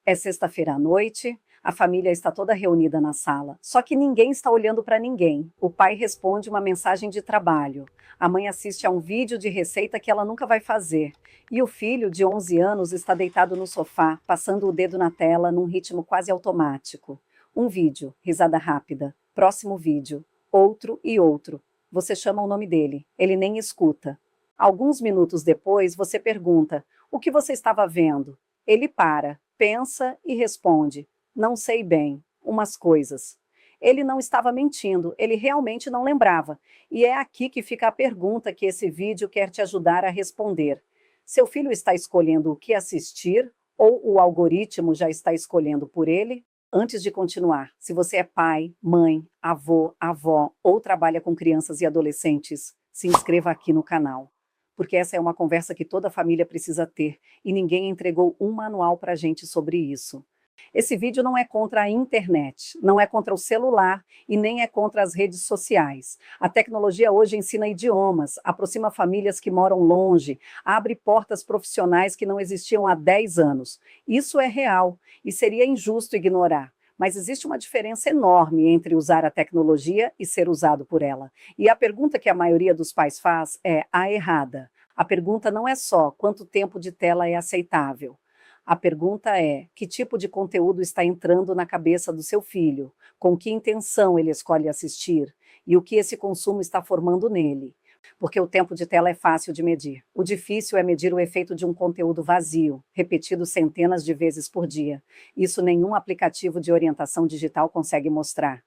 É sexta-feira à noite, a família está toda reunida na sala, só que ninguém está olhando para ninguém. O pai responde uma mensagem de trabalho. A mãe assiste a um vídeo de receita que ela nunca vai fazer. E o filho, de 11 anos, está deitado no sofá, passando o dedo na tela num ritmo quase automático. Um vídeo, risada rápida. Próximo vídeo. Outro e outro. Você chama o nome dele. Ele nem escuta. Alguns minutos depois, você pergunta: o que você estava vendo? Ele para, pensa e responde: não sei bem, umas coisas. Ele não estava mentindo, ele realmente não lembrava. E é aqui que fica a pergunta que esse vídeo quer te ajudar a responder. Seu filho está escolhendo o que assistir ou o algoritmo já está escolhendo por ele? Antes de continuar, se você é pai, mãe, avô, avó ou trabalha com crianças e adolescentes, se inscreva aqui no canal. Porque essa é uma conversa que toda família precisa ter e ninguém entregou um manual para a gente sobre isso. Esse vídeo não é contra a internet, não é contra o celular e nem é contra as redes sociais. A tecnologia hoje ensina idiomas, aproxima famílias que moram longe, abre portas profissionais que não existiam há 10 anos. Isso é real e seria injusto ignorar. Mas existe uma diferença enorme entre usar a tecnologia e ser usado por ela. E a pergunta que a maioria dos pais faz é a errada. A pergunta não é só quanto tempo de tela é aceitável. A pergunta é: que tipo de conteúdo está entrando na cabeça do seu filho? Com que intenção ele escolhe assistir? E o que esse consumo está formando nele? Porque o tempo de tela é fácil de medir. O difícil é medir o efeito de um conteúdo vazio, repetido centenas de vezes por dia. Isso nenhum aplicativo de orientação digital consegue mostrar.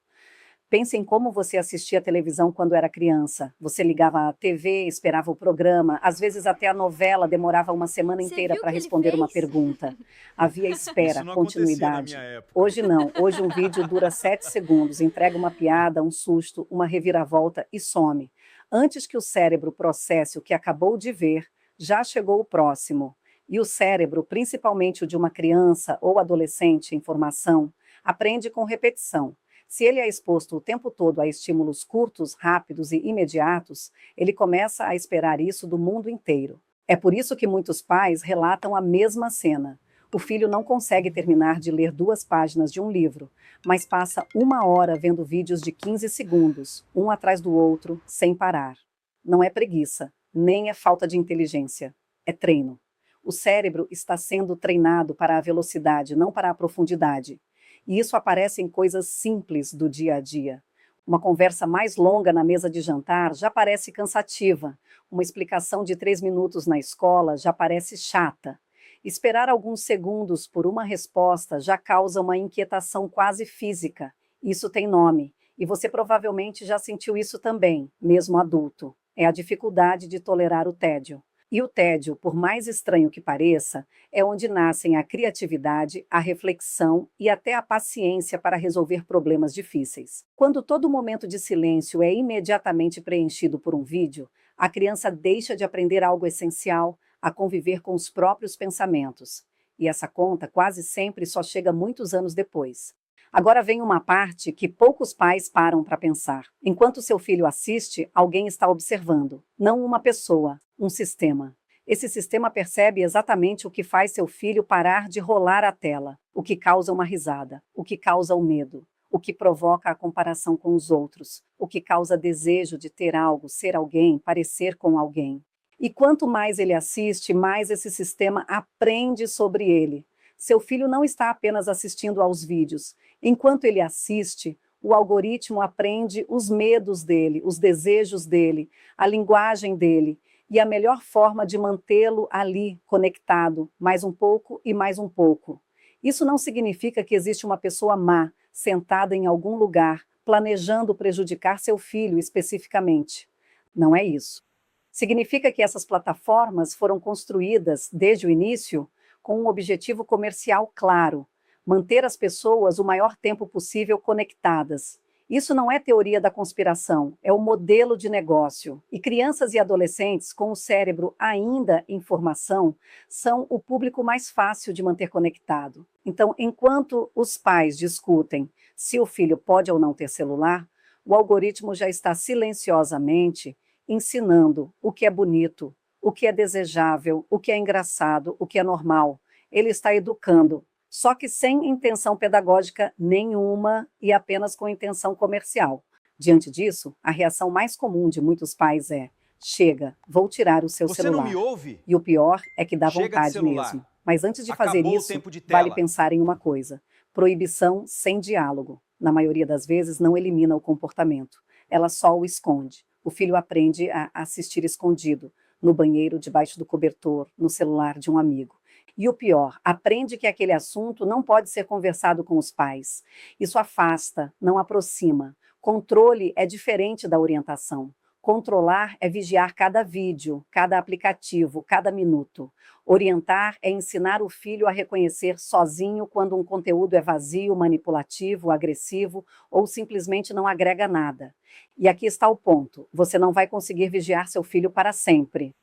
Pense em como você assistia a televisão quando era criança. Você ligava a TV, esperava o programa, às vezes até a novela demorava uma semana Você inteira viu o para que ele responder uma fez? pergunta. Havia Isso espera, não acontecia na minha continuidade. época. Hoje não. Hoje um vídeo dura 7 segundos, entrega uma piada, um susto, uma reviravolta e some. Antes que o cérebro processe o que acabou de ver, já chegou o próximo. E o cérebro, principalmente o de uma criança ou adolescente em formação, aprende com repetição. Se ele é exposto o tempo todo a estímulos curtos, rápidos e imediatos, ele começa a esperar isso do mundo inteiro. É por isso que muitos pais relatam a mesma cena. O filho não consegue terminar de ler 2 páginas de um livro, mas passa 1 hora vendo vídeos de 15 segundos, um atrás do outro, sem parar. Não é preguiça, nem é falta de inteligência. É treino. O cérebro está sendo treinado para a velocidade, não para a profundidade. E isso aparece em coisas simples do dia a dia. Uma conversa mais longa na mesa de jantar já parece cansativa. Uma explicação de 3 minutos na escola já parece chata. Esperar alguns segundos por uma resposta já causa uma inquietação quase física. Isso tem nome. E você provavelmente já sentiu isso também, mesmo adulto. É a dificuldade de tolerar o tédio. E o tédio, por mais estranho que pareça, é onde nascem a criatividade, a reflexão e até a paciência para resolver problemas difíceis. Quando todo momento de silêncio é imediatamente preenchido por um vídeo, a criança deixa de aprender algo essencial, a conviver com os próprios pensamentos. E essa conta quase sempre só chega muitos anos depois. Agora vem uma parte que poucos pais param para pensar. Enquanto seu filho assiste, alguém está observando. Não uma pessoa, um sistema. Esse sistema percebe exatamente o que faz seu filho parar de rolar a tela, o que causa uma risada, o que causa o medo, o que provoca a comparação com os outros, o que causa desejo de ter algo, ser alguém, parecer com alguém. E quanto mais ele assiste, mais esse sistema aprende sobre ele. Seu filho não está apenas assistindo aos vídeos. Enquanto ele assiste, o algoritmo aprende os medos dele, os desejos dele, a linguagem dele e a melhor forma de mantê-lo ali, conectado, mais um pouco e mais um pouco. Isso não significa que existe uma pessoa má, sentada em algum lugar, planejando prejudicar seu filho especificamente. Não é isso. Significa que essas plataformas foram construídas, desde o início, com um objetivo comercial claro: manter as pessoas o maior tempo possível conectadas. Isso não é teoria da conspiração, é o modelo de negócio. E crianças e adolescentes com o cérebro ainda em formação são o público mais fácil de manter conectado. Então, enquanto os pais discutem se o filho pode ou não ter celular, o algoritmo já está silenciosamente ensinando o que é bonito, o que é desejável, o que é engraçado, o que é normal. Ele está educando, só que sem intenção pedagógica nenhuma e apenas com intenção comercial. Diante disso, a reação mais comum de muitos pais é: chega, vou tirar o seu Você não me celular. ouve? E o pior é que dá Chega de vontade celular. mesmo. Mas antes de fazer Acabou o isso, tempo de vale tela. pensar em uma coisa: proibição sem diálogo. Na maioria das vezes, não elimina o comportamento, ela só o esconde. O filho aprende a assistir escondido, no banheiro, debaixo do cobertor, no celular de um amigo. E o pior, aprende que aquele assunto não pode ser conversado com os pais. Isso afasta, não aproxima. Controle é diferente da orientação. Controlar é vigiar cada vídeo, cada aplicativo, cada minuto. Orientar é ensinar o filho a reconhecer sozinho quando um conteúdo é vazio, manipulativo, agressivo ou simplesmente não agrega nada. E aqui está o ponto: você não vai conseguir vigiar seu filho para sempre,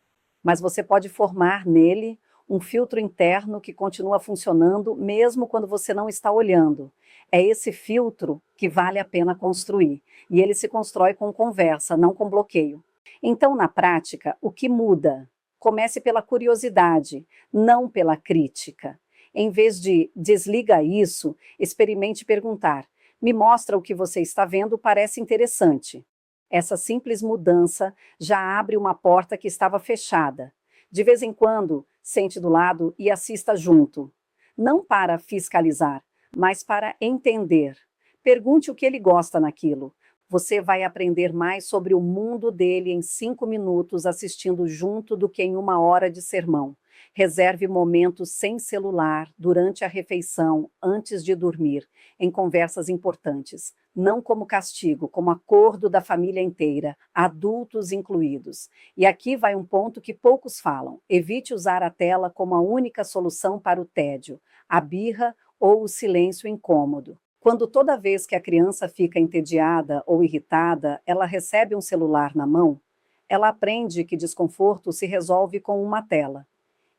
mas você pode formar nele um filtro interno que continua funcionando mesmo quando você não está olhando. É esse filtro que vale a pena construir. E ele se constrói com conversa, não com bloqueio. Então, na prática, o que muda? Comece pela curiosidade, não pela crítica. Em vez de desliga isso, experimente perguntar: me mostra o que você está vendo, parece interessante. Essa simples mudança já abre uma porta que estava fechada. De vez em quando, sente do lado e assista junto. Não para fiscalizar, mas para entender. Pergunte o que ele gosta naquilo. Você vai aprender mais sobre o mundo dele em 5 minutos assistindo junto do que em 1 hora de sermão. Reserve momentos sem celular, durante a refeição, antes de dormir, em conversas importantes. Não como castigo, como acordo da família inteira, adultos incluídos. E aqui vai um ponto que poucos falam: evite usar a tela como a única solução para o tédio, a birra ou o silêncio incômodo. Quando toda vez que a criança fica entediada ou irritada, ela recebe um celular na mão, ela aprende que desconforto se resolve com uma tela.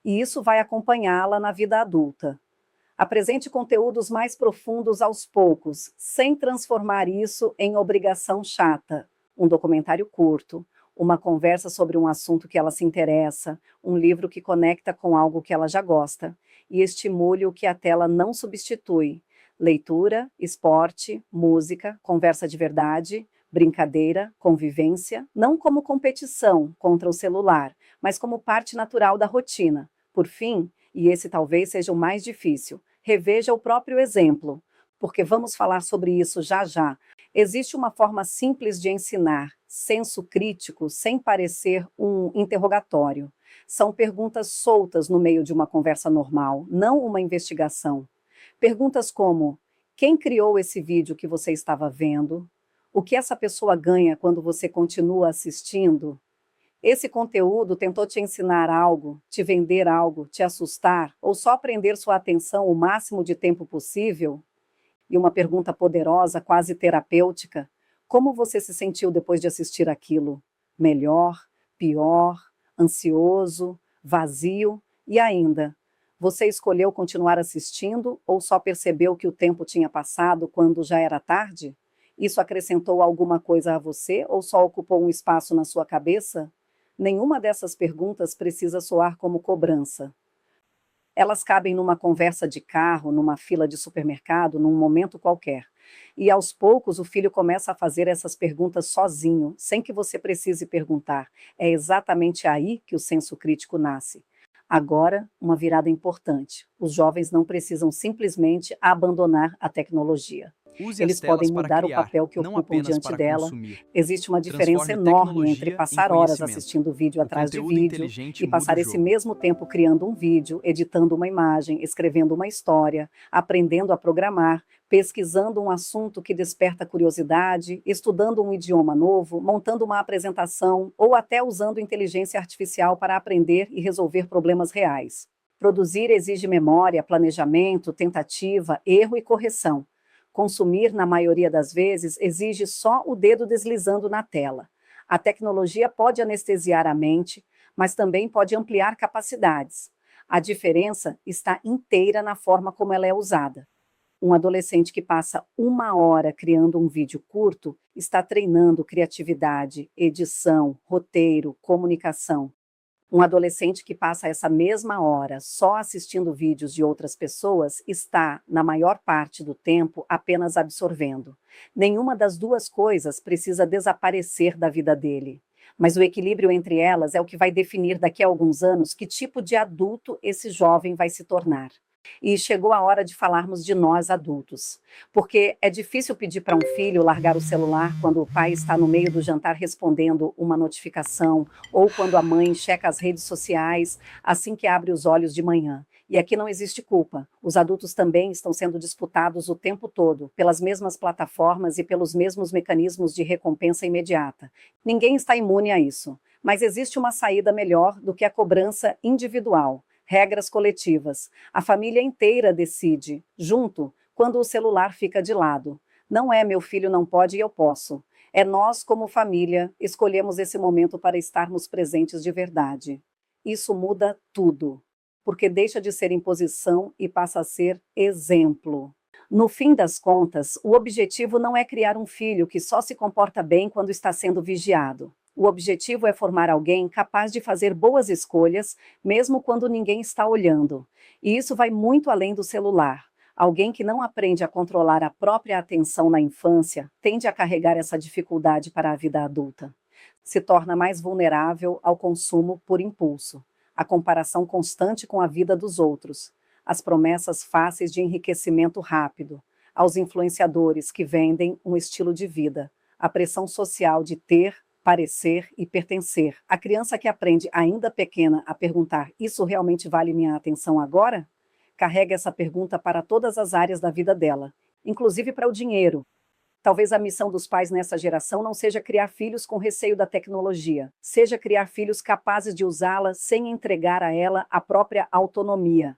E isso vai acompanhá-la na vida adulta. Apresente conteúdos mais profundos aos poucos, sem transformar isso em obrigação chata. Um documentário curto, uma conversa sobre um assunto que ela se interessa, um livro que conecta com algo que ela já gosta. E estimule o que a tela não substitui: leitura, esporte, música, conversa de verdade, brincadeira, convivência, não como competição contra o celular, mas como parte natural da rotina. Por fim, e esse talvez seja o mais difícil, reveja o próprio exemplo, porque vamos falar sobre isso já já. Existe uma forma simples de ensinar senso crítico sem parecer um interrogatório. São perguntas soltas no meio de uma conversa normal, não uma investigação. Perguntas como: quem criou esse vídeo que você estava vendo? O que essa pessoa ganha quando você continua assistindo? Esse conteúdo tentou te ensinar algo, te vender algo, te assustar ou só prender sua atenção o máximo de tempo possível? E uma pergunta poderosa, quase terapêutica: como você se sentiu depois de assistir aquilo? Melhor? Pior? Ansioso? Vazio? E ainda, você escolheu continuar assistindo ou só percebeu que o tempo tinha passado quando já era tarde? Isso acrescentou alguma coisa a você ou só ocupou um espaço na sua cabeça? Nenhuma dessas perguntas precisa soar como cobrança. Elas cabem numa conversa de carro, numa fila de supermercado, num momento qualquer. E aos poucos o filho começa a fazer essas perguntas sozinho, sem que você precise perguntar. É exatamente aí que o senso crítico nasce. Agora, uma virada importante: os jovens não precisam simplesmente abandonar a tecnologia. Use as Eles podem telas para mudar o criar, papel que não ocupam apenas diante para dela. consumir. Existe uma diferença Transforme a enorme entre tecnologia em passar horas conhecimento. assistindo vídeo O atrás de conteúdo vídeo inteligente e muda o passar esse jogo. mesmo tempo criando um vídeo, editando uma imagem, escrevendo uma história, aprendendo a programar, pesquisando um assunto que desperta curiosidade, estudando um idioma novo, montando uma apresentação ou até usando inteligência artificial para aprender e resolver problemas reais. Produzir exige memória, planejamento, tentativa, erro e correção. Consumir, na maioria das vezes, exige só o dedo deslizando na tela. A tecnologia pode anestesiar a mente, mas também pode ampliar capacidades. A diferença está inteira na forma como ela é usada. Um adolescente que passa 1 hora criando um vídeo curto está treinando criatividade, edição, roteiro, comunicação. Um adolescente que passa essa mesma hora só assistindo vídeos de outras pessoas está, na maior parte do tempo, apenas absorvendo. Nenhuma das duas coisas precisa desaparecer da vida dele. Mas o equilíbrio entre elas é o que vai definir daqui a alguns anos que tipo de adulto esse jovem vai se tornar. E chegou a hora de falarmos de nós adultos. Porque é difícil pedir para um filho largar o celular quando o pai está no meio do jantar respondendo uma notificação, ou quando a mãe checa as redes sociais assim que abre os olhos de manhã. E aqui não existe culpa. Os adultos também estão sendo disputados o tempo todo, pelas mesmas plataformas e pelos mesmos mecanismos de recompensa imediata. Ninguém está imune a isso. Mas existe uma saída melhor do que a cobrança individual. Regras coletivas. A família inteira decide, junto, quando o celular fica de lado. Não é meu filho não pode e eu posso. É nós, como família, escolhemos esse momento para estarmos presentes de verdade. Isso muda tudo, porque deixa de ser imposição e passa a ser exemplo. No fim das contas, o objetivo não é criar um filho que só se comporta bem quando está sendo vigiado. O objetivo é formar alguém capaz de fazer boas escolhas, mesmo quando ninguém está olhando. E isso vai muito além do celular. Alguém que não aprende a controlar a própria atenção na infância tende a carregar essa dificuldade para a vida adulta. Se torna mais vulnerável ao consumo por impulso, à comparação constante com a vida dos outros, às promessas fáceis de enriquecimento rápido, aos influenciadores que vendem um estilo de vida, à pressão social de ter, parecer e pertencer. A criança que aprende ainda pequena a perguntar: isso realmente vale minha atenção agora? Carrega essa pergunta para todas as áreas da vida dela, inclusive para o dinheiro. Talvez a missão dos pais nessa geração não seja criar filhos com receio da tecnologia, seja criar filhos capazes de usá-la sem entregar a ela a própria autonomia.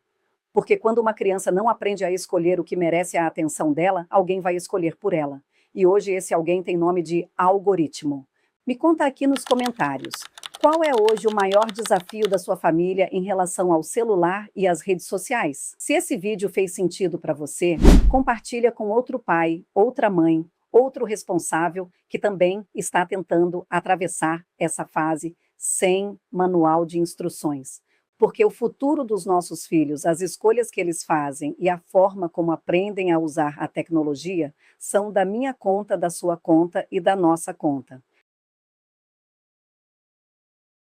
Porque quando uma criança não aprende a escolher o que merece a atenção dela, alguém vai escolher por ela. E hoje esse alguém tem nome de algoritmo. Me conta aqui nos comentários, qual é hoje o maior desafio da sua família em relação ao celular e às redes sociais? Se esse vídeo fez sentido para você, compartilha com outro pai, outra mãe, outro responsável que também está tentando atravessar essa fase sem manual de instruções. Porque o futuro dos nossos filhos, as escolhas que eles fazem e a forma como aprendem a usar a tecnologia são da minha conta, da sua conta e da nossa conta.